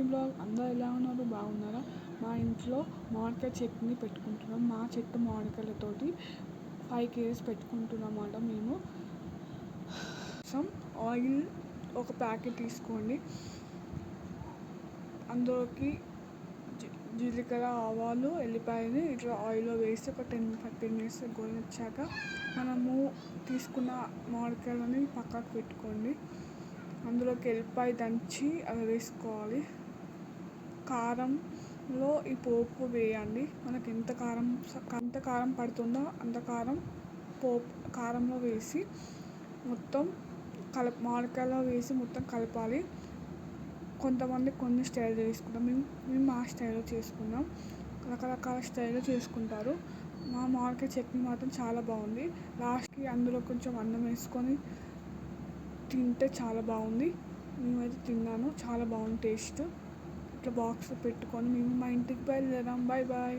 Blog అందరూ ఎలా ఉన్నారు? బాగున్నారా? మా ఇంట్లో మామిడికాయ చట్నీ పెట్టుకుంటున్నాం. మా చెట్టు మామిడికాయలతోటి 5 kgs పెట్టుకుంటున్నాం అన్నమాట. మేము ఆయిల్ ఒక ప్యాకెట్ తీసుకోండి. అందులోకి జీలకర్ర, ఆవాలు, ఎల్లిపాయలు ఇట్లా ఆయిల్లో వేసి ఒక 10-15 minutes గోలించాక మనము తీసుకున్న మామిడికాయలని పక్కకు పెట్టుకోండి. అందులోకి ఎల్లిపాయ దంచి అవి వేసుకోవాలి. కారంలో ఈ పోపు వేయండి. మనకి ఎంత కారం పడుతుందో అంత కారంలో వేసి మొత్తం మామిడికాయలో వేసి మొత్తం కలపాలి. కొంతమంది కొన్ని స్టైల్ చేసుకుంటాం, మేము మా స్టైల్లో చేసుకున్నాం. రకరకాల స్టైల్లో చేసుకుంటారు. మా మామిడికాయ చట్నీ మాత్రం చాలా బాగుంది. లాస్ట్కి అందులో కొంచెం అన్నం వేసుకొని తింటే చాలా బాగుంది. మేమైతే తిన్నాను, చాలా బాగుంది టేస్ట్. ఇట్లా బాక్స్లో పెట్టుకొని మేము మా ఇంటికి బయలుదేరాం. Bye bye.